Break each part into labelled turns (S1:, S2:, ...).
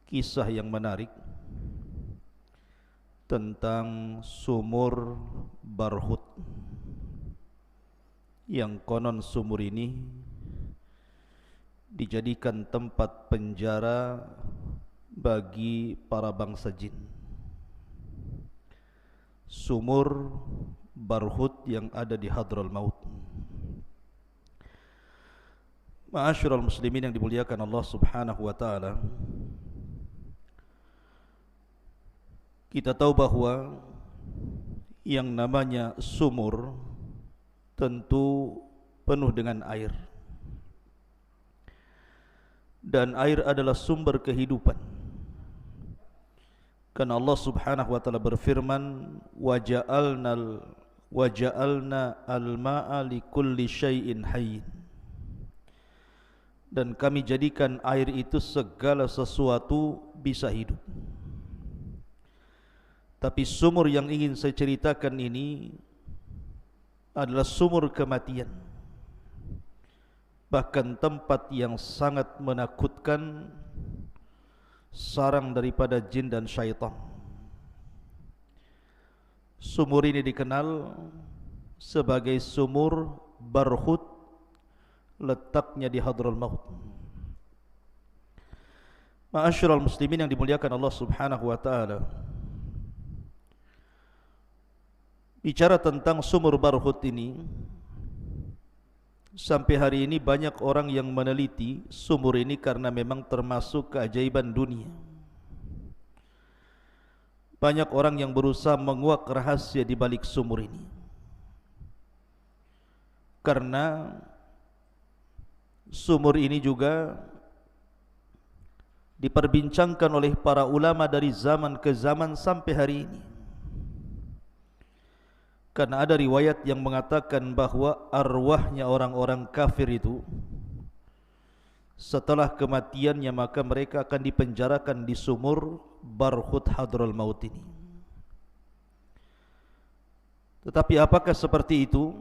S1: kisah yang menarik tentang sumur Barhut, yang konon sumur ini dijadikan tempat penjara bagi para bangsa jin. Sumur Barhut yang ada di Hadral Maut. Ma'asyiral muslimin yang dimuliakan Allah Subhanahu wa taala, kita tahu bahwa yang namanya sumur tentu penuh dengan air, dan air adalah sumber kehidupan. Karena Allah Subhanahu wa taala berfirman, waja'alna al-ma'a likulli syai'in hayyin. Dan kami jadikan air itu segala sesuatu bisa hidup. Tapi sumur yang ingin saya ceritakan ini adalah sumur kematian. Bahkan tempat yang sangat menakutkan, sarang daripada jin dan syaitan. Sumur ini dikenal sebagai sumur Barhut, letaknya di Hadral Maut. Ma'asyiral muslimin yang dimuliakan Allah Subhanahu wa taala, bicara tentang sumur Barhut ini, sampai hari ini banyak orang yang meneliti sumur ini karena memang termasuk keajaiban dunia. Banyak orang yang berusaha menguak rahasia di balik sumur ini, karena sumur ini juga diperbincangkan oleh para ulama dari zaman ke zaman sampai hari ini. Karena ada riwayat yang mengatakan bahwa arwahnya orang-orang kafir itu setelah kematiannya maka mereka akan dipenjarakan di sumur Barhut Hadral Maut ini. Tetapi apakah seperti itu?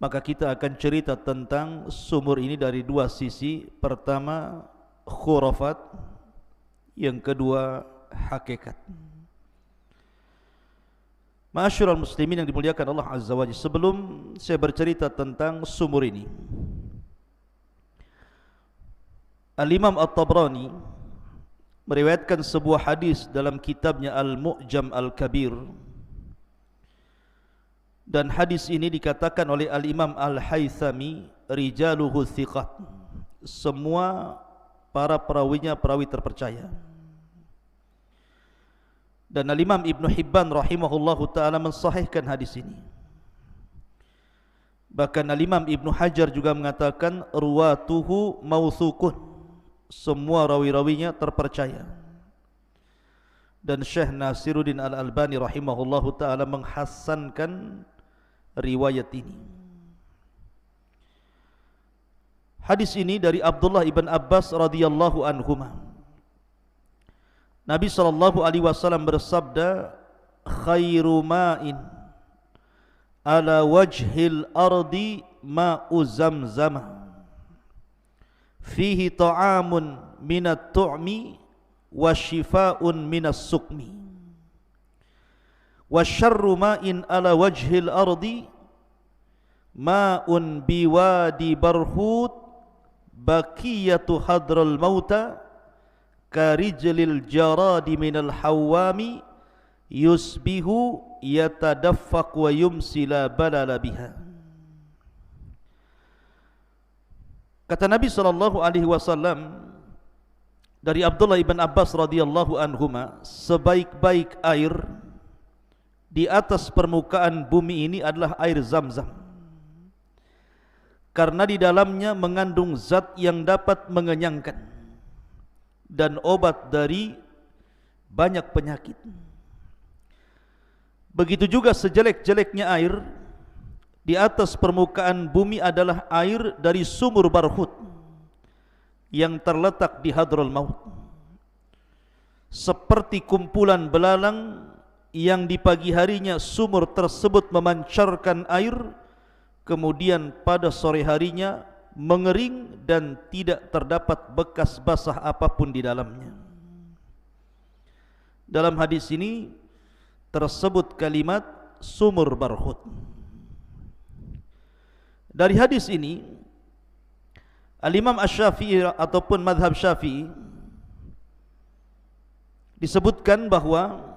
S1: Maka kita akan cerita tentang sumur ini dari dua sisi. Pertama, khurafat. Yang kedua, hakikat. Ma'asyiral muslimin yang dimuliakan Allah Azza wa Jalla, sebelum saya bercerita tentang sumur ini, Al-Imam At-Tabrani meriwayatkan sebuah hadis dalam kitabnya Al-Mu'jam Al-Kabir, dan hadis ini dikatakan oleh Al-Imam Al-Haythami, rijaluhu thiqat, semua para perawinya perawi terpercaya. Dan Al-Imam Ibn Hibban rahimahullahu ta'ala mensahihkan hadis ini. Bahkan Al-Imam Ibn Hajar juga mengatakan ruwatuhu mawthukun, semua rawi-rawinya terpercaya. Dan Syekh Nasiruddin Al-Albani rahimahullahu ta'ala menghasankan riwayat ini. Hadis ini dari Abdullah ibn Abbas radhiyallahu anhuma. Nabi SAW bersabda, khairu ma'in ala wajhil ardi ma'u zamzama fihi ta'amun minat tu'mi wa shifa'un minas sukmi wa syarru ma'in ala wajhil ardi ma'un biwadi Barhut baqiyatu hadral mauta karijlil jaradi minal hawami yusbihu yatadaffaq wa yumsila balala biha. Kata Nabi SAW dari Abdullah ibn Abbas radhiyallahu anhuma, sebaik-baik air di atas permukaan bumi ini adalah air Zam-Zam, karena di dalamnya mengandung zat yang dapat mengenyangkan dan obat dari banyak penyakit. Begitu juga sejelek-jeleknya air di atas permukaan bumi adalah air dari sumur Barhut yang terletak di Hadral Maut. Seperti kumpulan belalang yang di pagi harinya sumur tersebut memancarkan air, kemudian pada sore harinya mengering dan tidak terdapat bekas basah apapun di dalamnya. Dalam hadis ini tersebut kalimat sumur barhut. Dari hadis ini Al-Imam Asy-Syafi'i ataupun mazhab Syafi'i disebutkan bahwa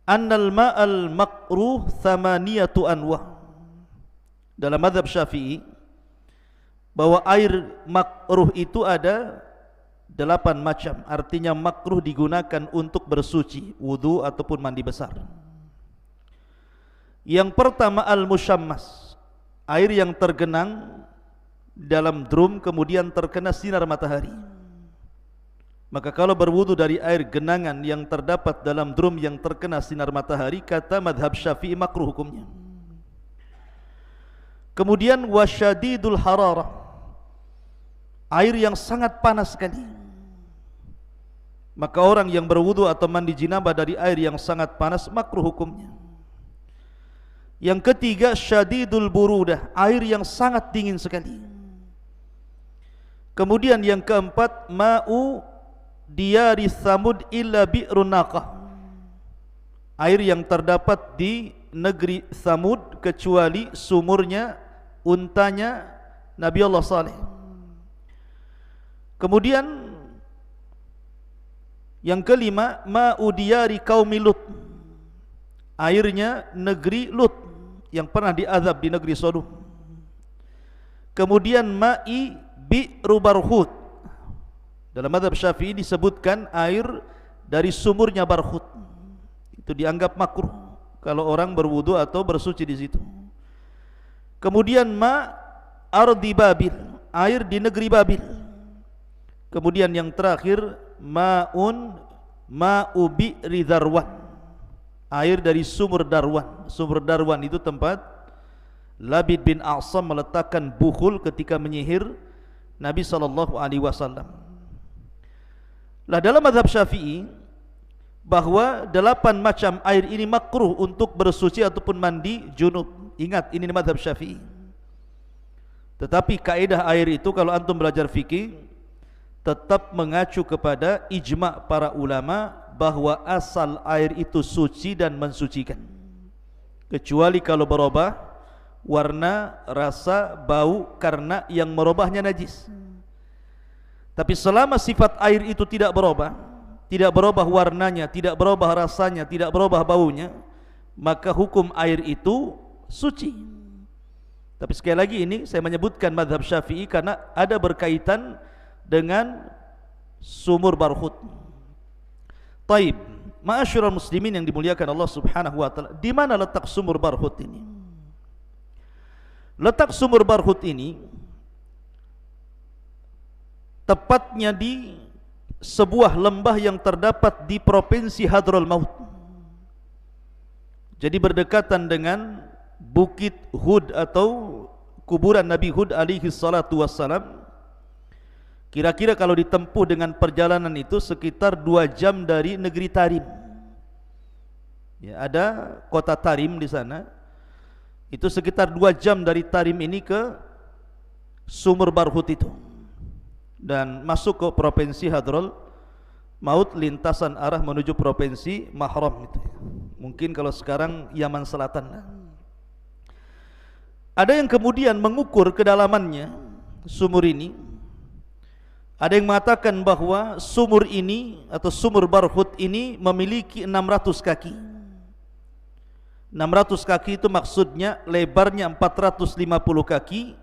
S1: annal ma'al makruh thamaniyatu anwa. Dalam mazhab Syafi'i bahwa air makruh itu ada 8 macam. Artinya makruh digunakan untuk bersuci, wudu ataupun mandi besar. Yang pertama al-musyammas, air yang tergenang dalam drum kemudian terkena sinar matahari. Maka kalau berwudu dari air genangan yang terdapat dalam drum yang terkena sinar matahari, kata madhab Syafi'i makruh hukumnya. Kemudian wasyadidul hararah, air yang sangat panas sekali. Maka orang yang berwudu atau mandi jinabah dari air yang sangat panas makruh hukumnya. Yang ketiga syadidul burudah, air yang sangat dingin sekali. Kemudian yang keempat ma'u diyari Thamud illa bi'run naqah, air yang terdapat di negeri Thamud kecuali sumurnya untanya Nabi Allah Saleh. Kemudian yang kelima ma'u diyari qaumi Lut, airnya negeri Lut yang pernah diazab di negeri Sodom. Kemudian ma'i bi'ru barhut, dalam mazhab Syafi'i disebutkan air dari sumurnya Barhut. Itu dianggap makruh kalau orang berwudu atau bersuci di situ. Kemudian ma ardi Babil, air di negeri Babil. Kemudian yang terakhir ma'u bi'ri Darwan, air dari sumur Darwan. Sumur Darwan itu tempat Labid bin A'sam meletakkan bukhul ketika menyihir Nabi SAW. Lah dalam mazhab Syafi'i bahwa 8 macam air ini makruh untuk bersuci ataupun mandi junub. Ingat, ini mazhab Syafi'i. Tetapi kaedah air itu kalau antum belajar fikih tetap mengacu kepada ijma' para ulama bahwa asal air itu suci dan mensucikan, kecuali kalau berubah warna, rasa, bau karena yang merubahnya najis. Tapi selama sifat air itu tidak berubah warnanya, tidak berubah rasanya, tidak berubah baunya, maka hukum air itu suci. Tapi sekali lagi ini saya menyebutkan mazhab Syafi'i karena ada berkaitan dengan sumur Barhut. Taib, ma'asyiral muslimin yang dimuliakan Allah Subhanahu wa taala, di mana letak sumur Barhut ini? Letak sumur Barhut ini tepatnya di sebuah lembah yang terdapat di provinsi Hadrul Maut. Jadi berdekatan dengan Bukit Hud atau kuburan Nabi Hud alaihi salatu wassalam. Kira-kira kalau ditempuh dengan perjalanan itu sekitar 2 jam dari negeri Tarim. Ya, ada kota Tarim di sana. Itu sekitar 2 jam dari Tarim ini ke sumur Barhut itu. Dan masuk ke provinsi Hadrul Maut, lintasan arah menuju provinsi Mahram itu. Mungkin kalau sekarang Yaman Selatan. Ada yang kemudian mengukur kedalamannya sumur ini. Ada yang mengatakan bahwa sumur ini atau sumur Barhut ini memiliki 600 kaki. 600 kaki itu maksudnya lebarnya 450 kaki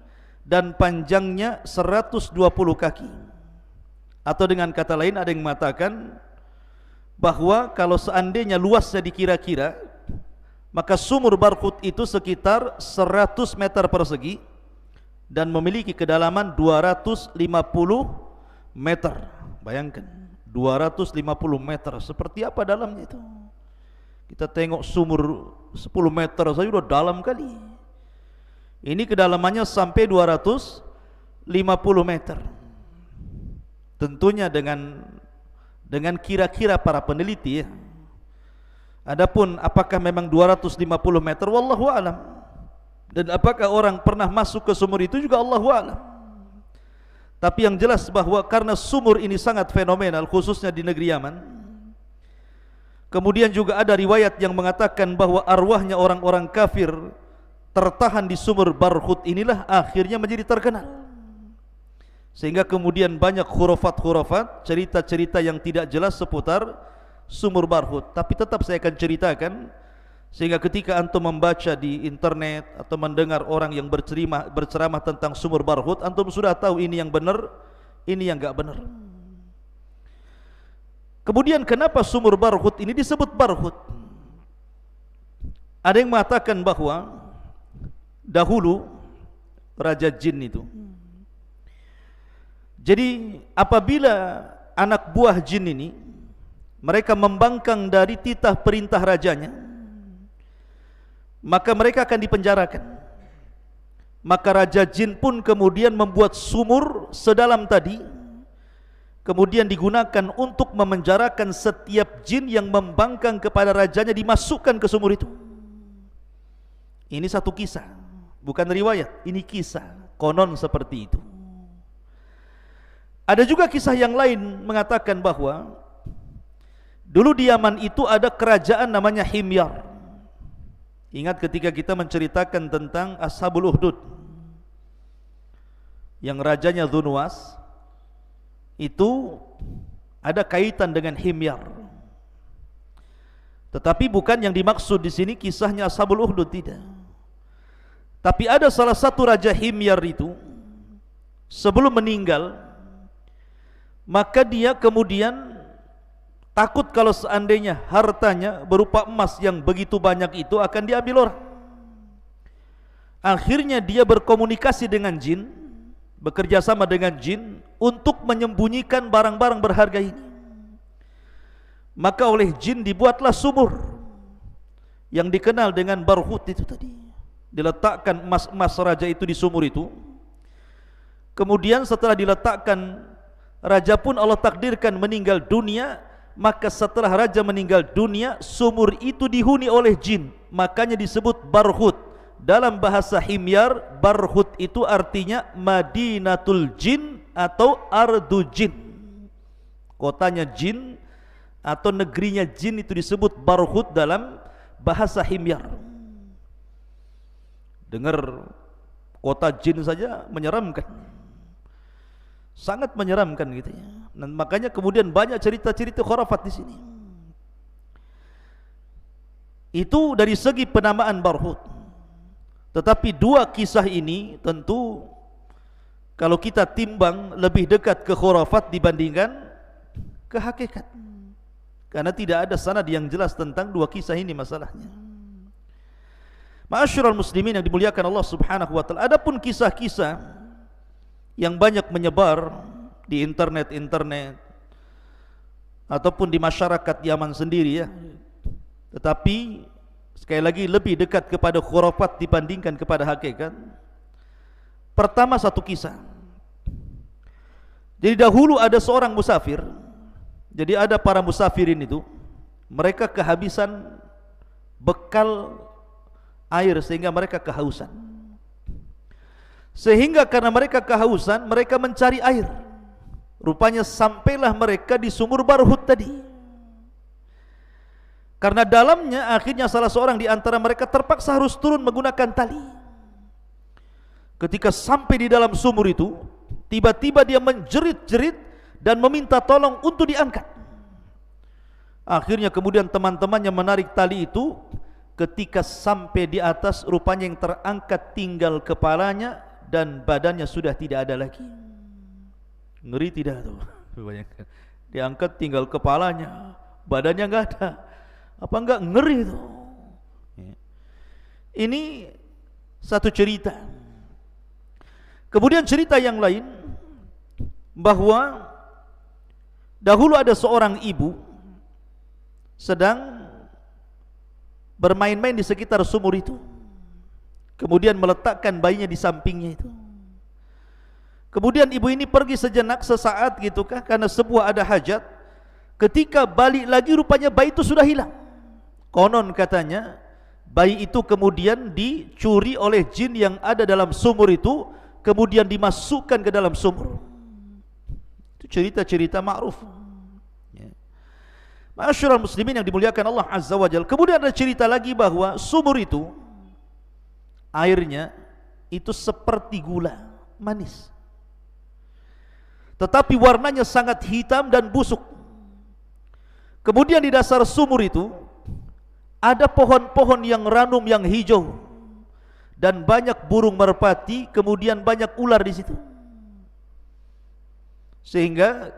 S1: dan panjangnya 120 kaki. Atau dengan kata lain ada yang mengatakan bahwa kalau seandainya luasnya dikira-kira, maka sumur Barhut itu sekitar 100 meter persegi dan memiliki kedalaman 250 meter. Bayangkan 250 meter, seperti apa dalamnya itu? Kita tengok sumur 10 meter saja sudah dalam kali. Ini kedalamannya sampai 250 meter. Tentunya dengan kira-kira para peneliti ya. Adapun apakah memang 250 meter, wallahu alam. Dan apakah orang pernah masuk ke sumur itu juga Allahu a'lam. Tapi yang jelas bahwa karena sumur ini sangat fenomenal, khususnya di negeri Yaman. Kemudian juga ada riwayat yang mengatakan bahwa arwahnya orang-orang kafir tertahan di sumur Barhut inilah akhirnya menjadi terkenal. Sehingga kemudian banyak khurafat-khurafat, cerita-cerita yang tidak jelas seputar sumur Barhut. Tapi tetap saya akan ceritakan, sehingga ketika antum membaca di internet atau mendengar orang yang berceramah tentang sumur Barhut, antum sudah tahu ini yang benar, ini yang enggak benar. Kemudian kenapa sumur Barhut ini disebut Barhut? Ada yang mengatakan bahwa dahulu Raja Jin itu, jadi apabila anak buah jin ini mereka membangkang dari titah perintah rajanya, maka mereka akan dipenjarakan. Maka Raja Jin pun kemudian membuat sumur sedalam tadi, kemudian digunakan untuk memenjarakan setiap jin yang membangkang kepada rajanya, dimasukkan ke sumur itu. Ini satu kisah, bukan riwayat, ini kisah, konon seperti itu. Ada juga kisah yang lain mengatakan bahwa dulu di Yaman itu ada kerajaan namanya Himyar. Ingat ketika kita menceritakan tentang Ashabul Ukhdud, yang rajanya Dzunwas, itu ada kaitan dengan Himyar. Tetapi bukan yang dimaksud di sini kisahnya Ashabul Ukhdud, tidak. Tapi ada salah satu raja Himyar itu sebelum meninggal, maka dia kemudian takut kalau seandainya hartanya berupa emas yang begitu banyak itu akan diambil orang. Akhirnya dia berkomunikasi dengan jin, bekerja sama dengan jin untuk menyembunyikan barang-barang berharga ini. Maka oleh jin dibuatlah sumur yang dikenal dengan Barhut itu tadi. Diletakkan emas-emas raja itu di sumur itu. Kemudian setelah diletakkan, raja pun Allah takdirkan meninggal dunia. Maka setelah raja meninggal dunia, sumur itu dihuni oleh jin. Makanya disebut Barhut. Dalam bahasa Himyar, Barhut itu artinya Madinatul Jin atau Ardu Jin. Kotanya jin atau negerinya jin itu disebut Barhut dalam bahasa Himyar. Dengar kota jin saja menyeramkan, sangat menyeramkan gitu ya. Dan makanya kemudian banyak cerita-cerita khurafat di sini. Itu dari segi penamaan Barhut. Tetapi dua kisah ini tentu kalau kita timbang lebih dekat ke khurafat dibandingkan ke hakikat. Karena tidak ada sanad yang jelas tentang dua kisah ini masalahnya. Ma'asyiral muslimin yang dimuliakan Allah Subhanahu wa taala, adapun kisah-kisah yang banyak menyebar di internet ataupun di masyarakat Yaman sendiri ya, tetapi sekali lagi lebih dekat kepada khurafat dibandingkan kepada hakikat. Pertama, satu kisah. Jadi dahulu ada seorang musafir. Jadi ada para musafirin itu, mereka kehabisan bekal air sehingga mereka kehausan. Sehingga karena mereka kehausan, mereka mencari air. Rupanya sampailah mereka di sumur Barhut tadi. Karena dalamnya akhirnya salah seorang di antara mereka terpaksa harus turun menggunakan tali. Ketika sampai di dalam sumur itu, tiba-tiba dia menjerit-jerit dan meminta tolong untuk diangkat. Akhirnya kemudian teman-temannya menarik tali itu. Ketika sampai di atas, rupanya yang terangkat tinggal kepalanya dan badannya sudah tidak ada lagi. Ngeri tidak tuh? Diangkat tinggal kepalanya, badannya enggak ada. Apa enggak ngeri tuh? Ini satu cerita. Kemudian cerita yang lain, bahwa dahulu ada seorang ibu sedang bermain-main di sekitar sumur itu. Kemudian meletakkan bayinya di sampingnya itu. Kemudian ibu ini pergi sejenak, sesaat gitukah, karena sebuah ada hajat. Ketika balik lagi, rupanya bayi itu sudah hilang. Konon katanya bayi itu kemudian dicuri oleh jin yang ada dalam sumur itu, kemudian dimasukkan ke dalam sumur. Itu cerita-cerita ma'ruf. Ma'asyiral muslimin yang dimuliakan Allah Azza wa Jalla. Kemudian ada cerita lagi bahwa sumur itu airnya itu seperti gula manis, tetapi warnanya sangat hitam dan busuk. Kemudian di dasar sumur itu ada pohon-pohon yang ranum yang hijau dan banyak burung merpati, kemudian banyak ular di situ. Sehingga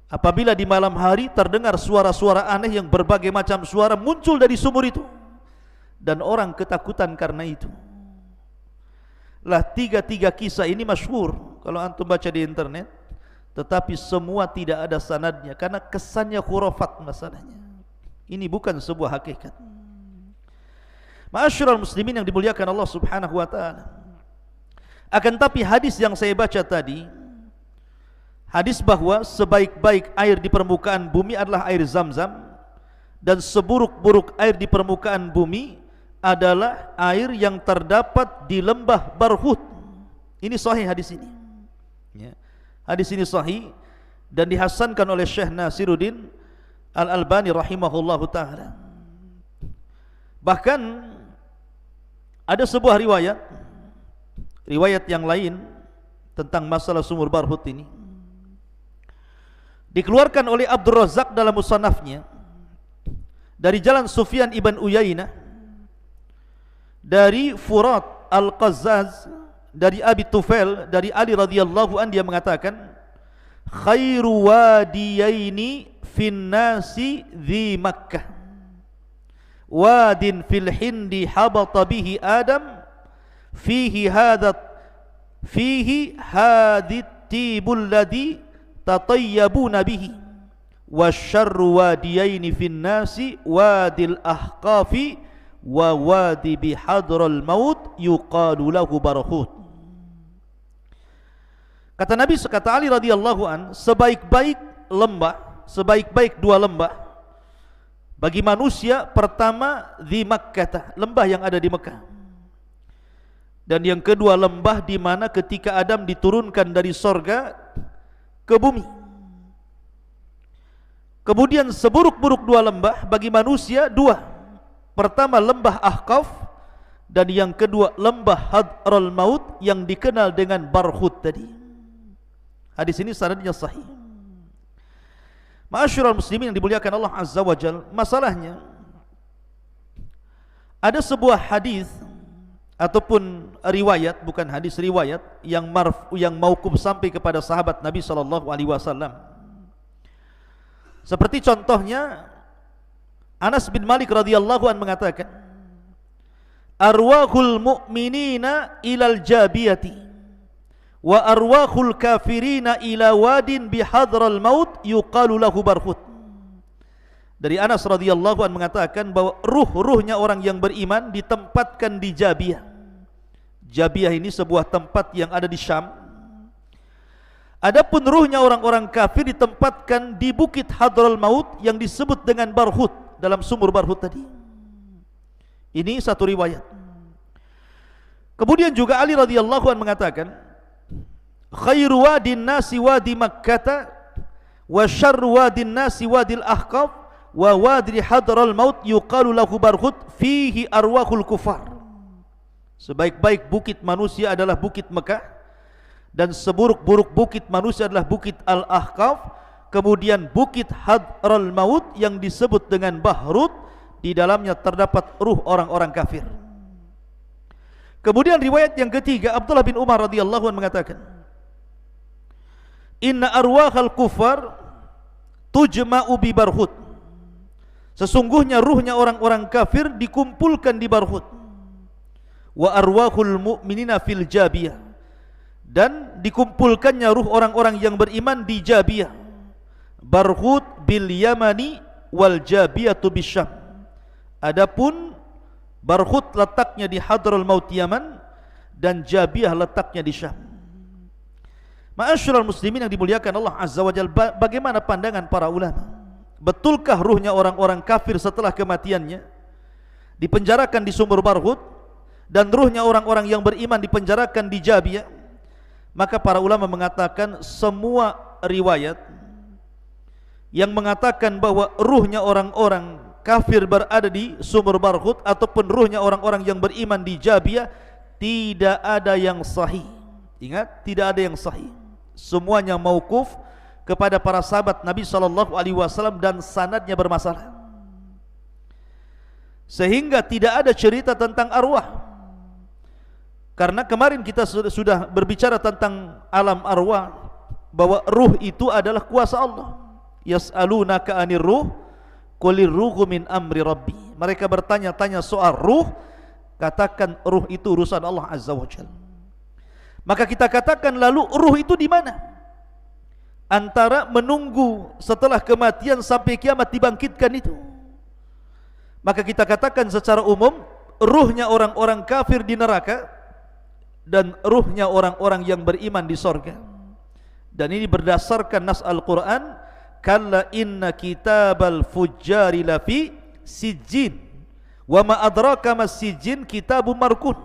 S1: apabila di malam hari terdengar suara-suara aneh yang berbagai macam suara muncul dari sumur itu, dan orang ketakutan karena itu. Lah tiga-tiga kisah ini masyhur kalau antum baca di internet, tetapi semua tidak ada sanadnya karena kesannya khurafat masalahnya. Ini bukan sebuah hakikat. Ma'asyiral muslimin yang dimuliakan Allah Subhanahu wa taala. Akan tapi hadis yang saya baca tadi, hadis bahwa sebaik-baik air di permukaan bumi adalah air Zam-Zam, dan seburuk-buruk air di permukaan bumi adalah air yang terdapat di lembah Barhut. Ini sahih hadis ini. Ya. Hadis ini sahih dan dihasankan oleh Syekh Nasiruddin Al-Albani rahimahullahu ta'ala. Bahkan ada sebuah riwayat yang lain tentang masalah sumur Barhut ini, dikeluarkan oleh Abdul Razak dalam musannafnya dari jalan Sufyan ibn Uyainah dari Furat Al-Qazzaz dari Abi Tufail dari Ali radhiyallahu an, dia mengatakan khairu wadiyaini fin nasi dhi Makkah, wadin fil hindi habata bihi Adam, fihi hadit tibul ladhi tatayyabuna bihi, wasyarru wadiyaini fin nasi wadil ahqafi wa wadi bihadral maut yuqalu lahu Barhut. Kata Nabi, kata Ali radhiyallahu an, sebaik-baik dua lembah bagi manusia, pertama di Makkah, lembah yang ada di Mekah, dan yang kedua lembah di mana ketika Adam diturunkan dari sorga ke bumi. Kemudian seburuk-buruk dua lembah bagi manusia, dua, pertama lembah Ahqaf, dan yang kedua lembah Hadral Maut yang dikenal dengan Barhut tadi. Hadis ini sanadnya sahih. Ma'asyiral muslimin yang dimuliakan Allah Azza wa Jalla, masalahnya ada sebuah hadis ataupun riwayat, bukan hadis, riwayat yang mauquf sampai kepada sahabat Nabi sallallahu alaihi wasallam. Seperti contohnya Anas bin Malik radhiyallahu an mengatakan, arwahul mu'minina ilal jabiyati wa arwahul kafirina ila wadin bihadral maut yuqalu lahu Barhut. Dari Anas radhiyallahu an mengatakan bahwa ruh-ruhnya orang yang beriman ditempatkan di Jabiyah. Jabiyah ini sebuah tempat yang ada di Syam. Adapun ruhnya orang-orang kafir ditempatkan di bukit Hadral Maut yang disebut dengan Barhut, dalam sumur Barhut tadi. Ini satu riwayat. Kemudian juga Ali radhiyallahu an mengatakan, khairu wadin nasi wadi Makkah wa syarru wadin nasi wadil Ahqaf wa wadi Hadral Maut yuqalu lahu Barhut fihi arwahul kufar. Sebaik-baik bukit manusia adalah bukit Mekah, dan seburuk-buruk bukit manusia adalah bukit Al-Ahqaf. Kemudian bukit Hadral Maut yang disebut dengan Barhut, di dalamnya terdapat ruh orang-orang kafir. Kemudian riwayat yang ketiga, Abdullah bin Umar radhiyallahu anhu mengatakan, inna arwahal kufar tujma'u bi Barhut. Sesungguhnya ruhnya orang-orang kafir dikumpulkan di Barhut. Wa arwahul mu'minina fil Jabiyah, dan dikumpulkannya ruh orang-orang yang beriman di Jabiyah. Barhut bil Yamani wal Jabiyatu bisyam. Adapun Barhut letaknya di Hadral Maut Yaman, dan Jabiyah letaknya di Syam. Ma'asyiral muslimin yang dimuliakan Allah Azza wa Jalla, bagaimana pandangan para ulama? Betulkah ruhnya orang-orang kafir setelah kematiannya dipenjarakan di sumur Barhut, dan ruhnya orang-orang yang beriman dipenjarakan di Jabiyah, maka para ulama mengatakan semua riwayat yang mengatakan bahwa ruhnya orang-orang kafir berada di sumur Barhut ataupun ruhnya orang-orang yang beriman di Jabiyah, tidak ada yang sahih. Ingat, tidak ada yang sahih. Semuanya mauquf kepada para sahabat Nabi SAW dan sanadnya bermasalah. Sehingga tidak ada cerita tentang arwah. Karena kemarin kita sudah berbicara tentang alam arwah, bahwa ruh itu adalah kuasa Allah. Yas'alunaka 'anir ruh, qulir ruhu min amri rabbi. Mereka bertanya-tanya soal ruh, katakan ruh itu urusan Allah Azza wa Jalla. Maka kita katakan, lalu ruh itu di mana? Antara menunggu setelah kematian sampai kiamat dibangkitkan itu. Maka kita katakan secara umum, ruhnya orang-orang kafir di neraka dan ruhnya orang-orang yang beriman di sorga. Dan ini berdasarkan nas Al-Quran, kalla inna kitabal fujjari lafi sijjin wa ma adraka mas sijjin kitabun markun.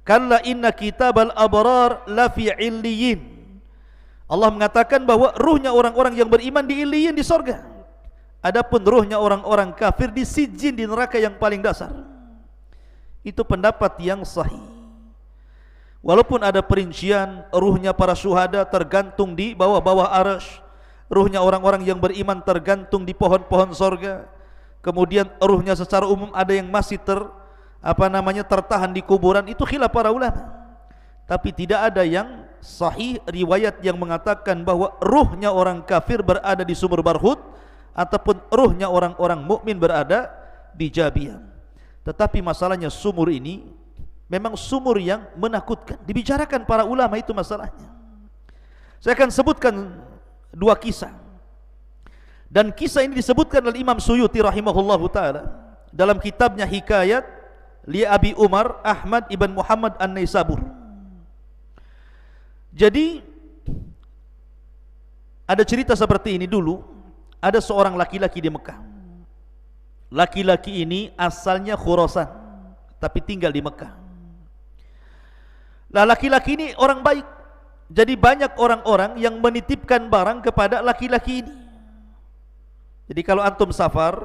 S1: Kalla inna kitabal abrar lafi illiyin. Allah mengatakan bahwa ruhnya orang-orang yang beriman di illiyin, di sorga. Adapun ruhnya orang-orang kafir di sijjin, di neraka yang paling dasar. Itu pendapat yang sahih. Walaupun ada perincian, ruhnya para syuhada tergantung di bawah-bawah arasy, ruhnya orang-orang yang beriman tergantung di pohon-pohon sorga. Kemudian ruhnya secara umum ada yang masih tertahan di kuburan. Itu khilaf para ulama. Tapi tidak ada yang sahih riwayat yang mengatakan bahwa ruhnya orang kafir berada di sumur Barhut ataupun ruhnya orang-orang mukmin berada di Jabiyah. Tetapi masalahnya sumur ini memang sumur yang menakutkan. Dibicarakan para ulama itu masalahnya. Saya akan sebutkan dua kisah. Dan kisah ini disebutkan oleh Imam Suyuti rahimahullahu taala dalam kitabnya Hikayat li Abi Umar Ahmad ibn Muhammad An-Naisabur. Jadi ada cerita seperti ini dulu. Ada seorang laki-laki di Mekah. Laki-laki ini asalnya Khurasan, tapi tinggal di Mekah. Nah, laki-laki ini orang baik. Jadi banyak orang-orang yang menitipkan barang kepada laki-laki ini. Jadi kalau antum safar,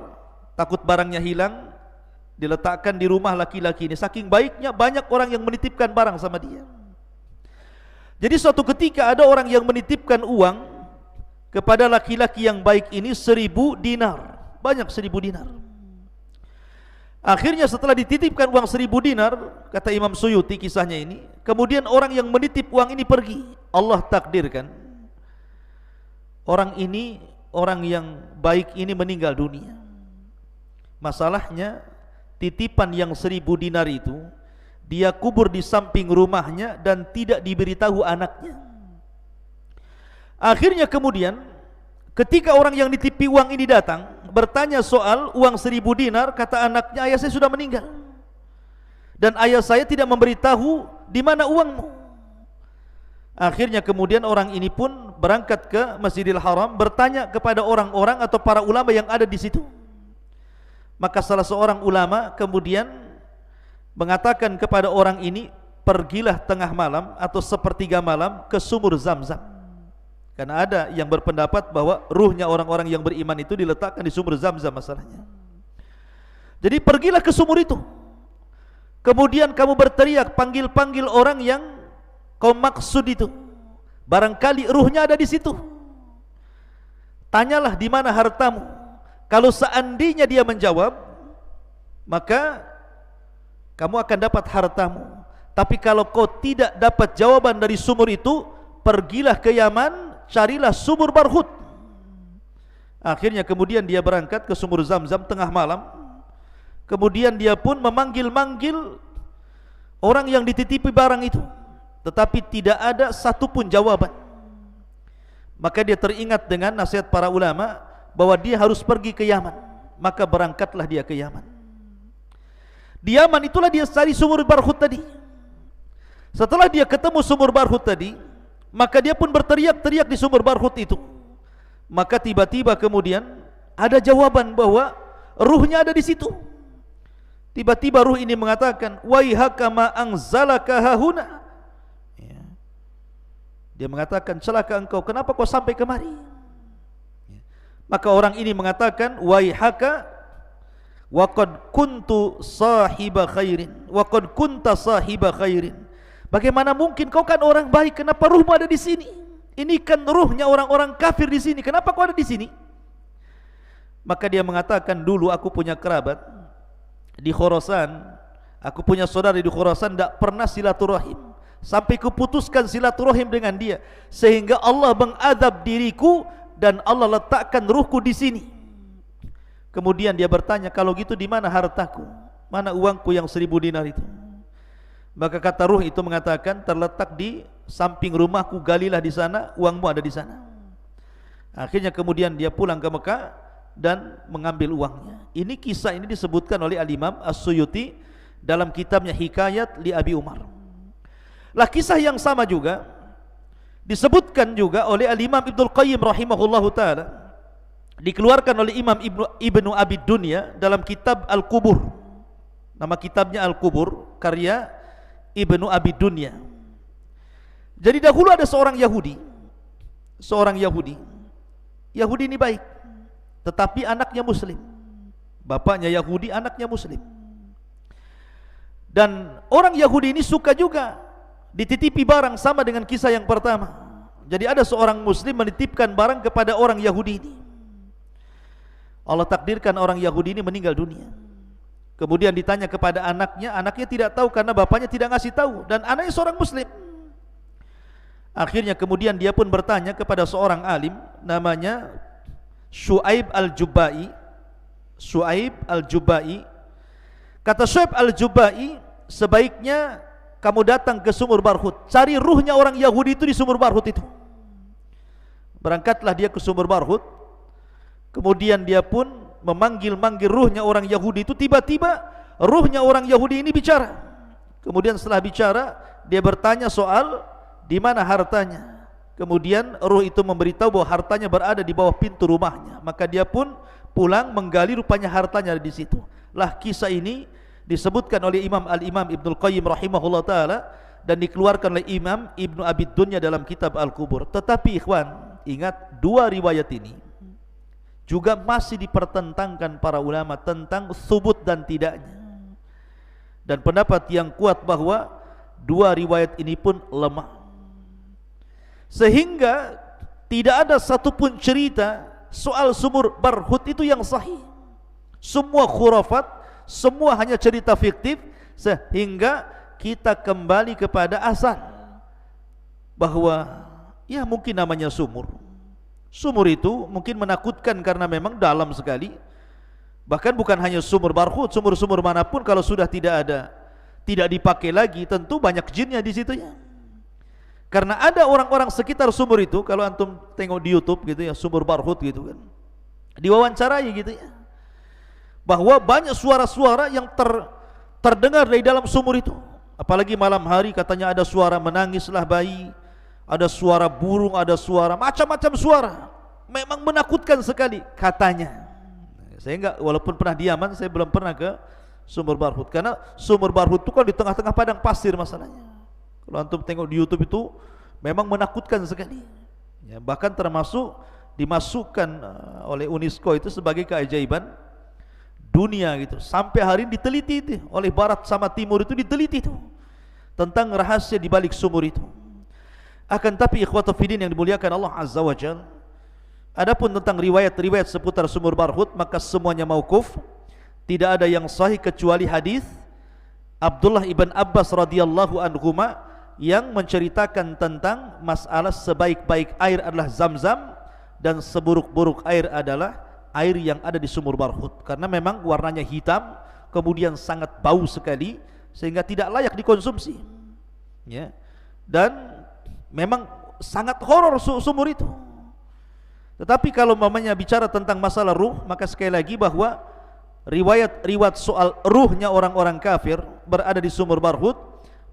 S1: takut barangnya hilang, diletakkan di rumah laki-laki ini. Saking baiknya, banyak orang yang menitipkan barang sama dia. Jadi suatu ketika ada orang yang menitipkan uang kepada laki-laki yang baik ini 1000 dinar. Banyak 1000 dinar. Akhirnya setelah dititipkan uang 1000 dinar, kata Imam Suyuti kisahnya ini, kemudian orang yang menitip uang ini pergi. Allah takdirkan orang ini, orang yang baik ini meninggal dunia. Masalahnya titipan yang 1000 dinar itu dia kubur di samping rumahnya dan tidak diberitahu anaknya. Akhirnya kemudian ketika orang yang ditipi uang ini datang bertanya soal uang 1000 dinar, kata anaknya, ayah saya sudah meninggal dan ayah saya tidak memberitahu di mana uangmu. Akhirnya kemudian orang ini pun berangkat ke Masjidil Haram, bertanya kepada orang-orang atau para ulama yang ada di situ. Maka salah seorang ulama kemudian mengatakan kepada orang ini, pergilah tengah malam atau sepertiga malam ke sumur Zam-Zam. Karena ada yang berpendapat bahwa ruhnya orang-orang yang beriman itu diletakkan di sumur Zam-Zam masalahnya. Jadi pergilah ke sumur itu. Kemudian kamu berteriak, panggil-panggil orang yang kau maksud itu. Barangkali ruhnya ada di situ. Tanyalah di mana hartamu. Kalau seandainya dia menjawab, maka kamu akan dapat hartamu. Tapi kalau kau tidak dapat jawaban dari sumur itu, pergilah ke Yaman, carilah sumur Barhut. Akhirnya kemudian dia berangkat ke sumur Zam-Zam tengah malam. Kemudian dia pun memanggil-manggil orang yang dititipi barang itu, tetapi tidak ada satupun jawaban. Maka dia teringat dengan nasihat para ulama bahwa dia harus pergi ke Yaman. Maka berangkatlah dia ke Yaman. Di Yaman itulah dia cari sumur Barhut tadi. Setelah dia ketemu sumur Barhut tadi, maka dia pun berteriak-teriak di sumur Barhut itu. Maka tiba-tiba kemudian ada jawaban bahwa ruhnya ada di situ. Tiba-tiba ruh ini mengatakan, waihaka ma anzalaka hahuna. Ya. Dia mengatakan, celaka engkau, kenapa kau sampai kemari? Ya. Maka orang ini mengatakan, waihaka wa qad kuntu sahiba khairin, wa qad kunta sahiba khairin. Bagaimana mungkin, kau kan orang baik, kenapa ruhmu ada di sini? Ini kan ruhnya orang-orang kafir di sini, kenapa kau ada di sini? Maka dia mengatakan, dulu aku punya kerabat di Khurasan, aku punya saudara di Khurasan, tidak pernah silaturahim, sampai kuputuskan silaturahim dengan dia, sehingga Allah mengadab diriku dan Allah letakkan ruhku di sini. Kemudian dia bertanya, kalau gitu di mana hartaku, mana uangku yang 1000 dinar itu? Maka kata ruh itu mengatakan, terletak di samping rumahku, galilah di sana, uangmu ada di sana. Akhirnya kemudian dia pulang ke Mekah dan mengambil uangnya. Ini kisah ini disebutkan oleh Al-Imam As-Suyuti dalam kitabnya Hikayat li Abi Umar. Lah kisah yang sama juga disebutkan juga oleh Al-Imam Ibnul Qayyim rahimahullahu ta'ala, dikeluarkan oleh Imam Ibnu Abi Dunya dalam kitab Al-Qubur. Nama kitabnya Al-Qubur, karya Ibnu Abi Dunya. Jadi dahulu ada seorang Yahudi. Yahudi ini baik, tetapi anaknya Muslim. Bapaknya Yahudi, anaknya Muslim. Dan orang Yahudi ini suka juga dititipi barang, sama dengan kisah yang pertama. Jadi ada seorang Muslim menitipkan barang kepada orang Yahudi ini. Allah takdirkan orang Yahudi ini meninggal dunia. Kemudian ditanya kepada anaknya, anaknya tidak tahu karena bapaknya tidak ngasih tahu, dan anaknya seorang Muslim. Akhirnya kemudian dia pun bertanya kepada seorang alim namanya Syuaib Al-Jubai. Syuaib Al-Jubai. Kata Syuaib Al-Jubai, sebaiknya kamu datang ke sumur Barhut, cari ruhnya orang Yahudi itu di sumur Barhut itu. Berangkatlah dia ke sumur Barhut. Kemudian dia pun memanggil-manggil ruhnya orang Yahudi itu. Tiba-tiba ruhnya orang Yahudi ini bicara. Kemudian setelah bicara, dia bertanya soal di mana hartanya. Kemudian ruh itu memberitahu bahwa hartanya berada di bawah pintu rumahnya. Maka dia pun pulang menggali, rupanya hartanya ada di situ. Lah kisah ini disebutkan oleh Al-Imam Ibnul Qayyim rahimahullah ta'ala, dan dikeluarkan oleh Imam Ibnu Abi Dunya dalam kitab Al-Qubur. Tetapi ikhwan, ingat, dua riwayat ini juga masih dipertentangkan para ulama tentang subut dan tidaknya. Dan pendapat yang kuat bahwa dua riwayat ini pun lemah, sehingga tidak ada satupun cerita soal sumur Barhut itu yang sahih. Semua khurafat, semua hanya cerita fiktif, sehingga kita kembali kepada asal bahwa ya mungkin namanya sumur. Sumur itu mungkin menakutkan karena memang dalam sekali. Bahkan bukan hanya sumur Barhut, sumur-sumur manapun kalau sudah tidak ada, tidak dipakai lagi, tentu banyak jinnya di situ ya. Karena ada orang-orang sekitar sumur itu, kalau antum tengok di YouTube gitu ya, sumur Barhut gitu kan, diwawancarai gitu ya, bahwa banyak suara-suara yang terdengar dari dalam sumur itu. Apalagi malam hari, katanya ada suara menangislah bayi, ada suara burung, ada suara macam-macam suara. Memang menakutkan sekali katanya. Saya enggak, walaupun pernah diaman, saya belum pernah ke sumur Barhut, karena sumur Barhut itu kan di tengah-tengah padang pasir masalahnya. Kalau antum tengok di YouTube itu memang menakutkan sekali ya, bahkan termasuk dimasukkan oleh UNESCO itu sebagai keajaiban dunia gitu. Sampai hari ini diteliti itu oleh Barat sama Timur, itu diteliti itu tentang rahasia di balik sumur itu. Akan tapi ikhwatu fiddin yang dimuliakan Allah Azza wa Jalla, adapun tentang riwayat-riwayat seputar sumur Barhut, maka semuanya mauquf, tidak ada yang sahih kecuali hadis Abdullah ibn Abbas radhiyallahu anhuma yang menceritakan tentang masalah sebaik-baik air adalah Zam-Zam dan seburuk-buruk air adalah air yang ada di sumur Barhut, karena memang warnanya hitam, kemudian sangat bau sekali sehingga tidak layak dikonsumsi ya. Dan memang sangat horor sumur itu. Tetapi kalau mamanya bicara tentang masalah ruh, maka sekali lagi bahwa riwayat soal ruhnya orang-orang kafir berada di sumur Barhut,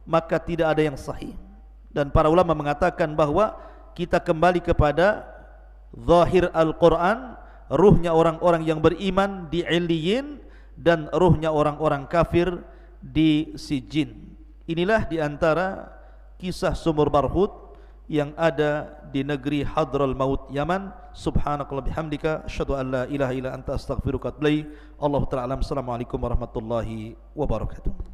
S1: maka tidak ada yang sahih. Dan para ulama mengatakan bahwa kita kembali kepada zahir Al-Quran, ruhnya orang-orang yang beriman di Illiyin dan ruhnya orang-orang kafir di Sijin. Inilah di antara kisah sumur Barhut yang ada di negeri Hadral Maut Yaman. Subhanakallah bihamdika asyhadu an la ilaha illa anta astaghfiruka wa atubu ilaik. Allahu ta'ala alam. Assalamualaikum warahmatullahi wabarakatuh.